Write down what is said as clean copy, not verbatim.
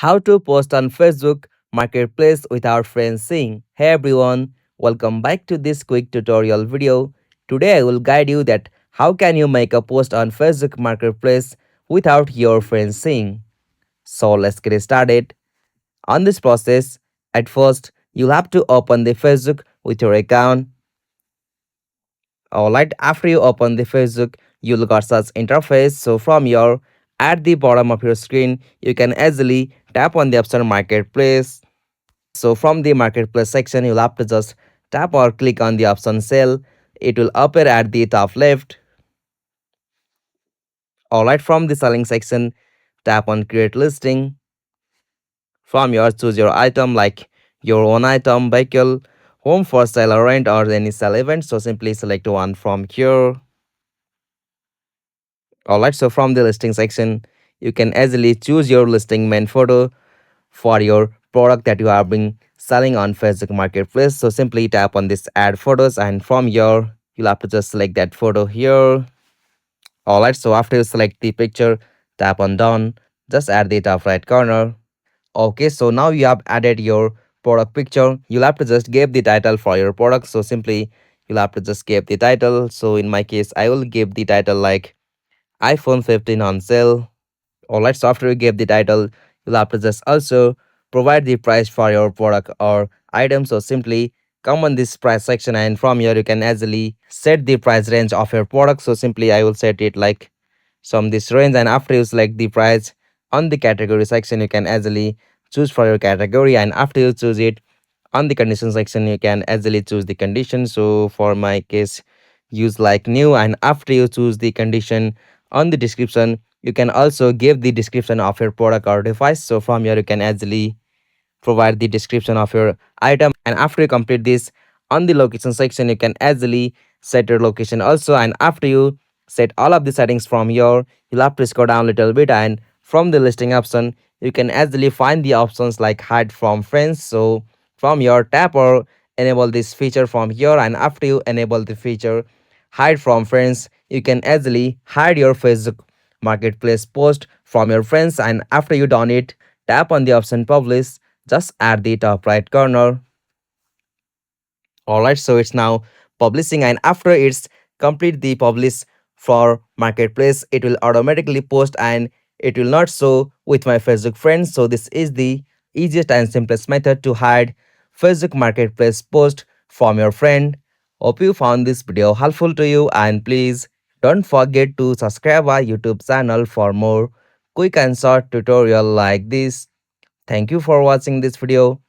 How to post on Facebook Marketplace without friends seeing. Hey everyone, welcome back to this quick tutorial video. Today I will guide you that how can you make a post on Facebook Marketplace without your friends seeing. So let's get started. On this process, at first you'll have to open the Facebook with your account. Alright, after you open the Facebook, you'll got such interface. So from your at the bottom of your screen, you can easily tap on the option Marketplace. So from the Marketplace section, you'll have to just tap or click on the option Sell. It will appear at the top left. Alright, from the selling section, tap on Create Listing. From your choose your item like your own item, vehicle, home for sale or rent or any sale event. So simply select one from here. Alright, so from the listing section, you can easily choose your listing main photo for your product that you have been selling on Facebook Marketplace. So simply tap on this add photos and from here, you'll have to just select that photo here. Alright, so after you select the picture, tap on done, just add the top right corner. Okay, so now you have added your product picture. You'll have to just give the title for your product. So simply you'll have to just give the title. So in my case, I will give the title like iPhone 15 on sale. Alright, so after you give the title, you'll have to just also provide the price for your product or item. So simply come on this price section and from here you can easily set the price range of your product. So simply I will set it like from this range, and after you select the price on the category section, you can easily choose for your category, and after you choose it on the condition section, you can easily choose the condition. So for my case, use like new, and after you choose the condition on the description, you can also give the description of your product or device. So from here you can easily provide the description of your item, and after you complete this on the location section, you can easily set your location also, and after you set all of the settings from here, you'll have to scroll down a little bit, and from the listing option you can easily find the options like hide from friends. So from your tap or enable this feature from here, and after you enable the feature hide from friends, you can easily hide your Facebook Marketplace post from your friends, and after you done it, tap on the option publish just at the top right corner. Alright, so it's now publishing, and after it's complete the publish for Marketplace, it will automatically post and it will not show with my Facebook friends. So this is the easiest and simplest method to hide Facebook Marketplace post from your friend. Hope you found this video helpful to you, and please don't forget to subscribe our YouTube channel for more quick and short tutorial like this. Thank you for watching this video.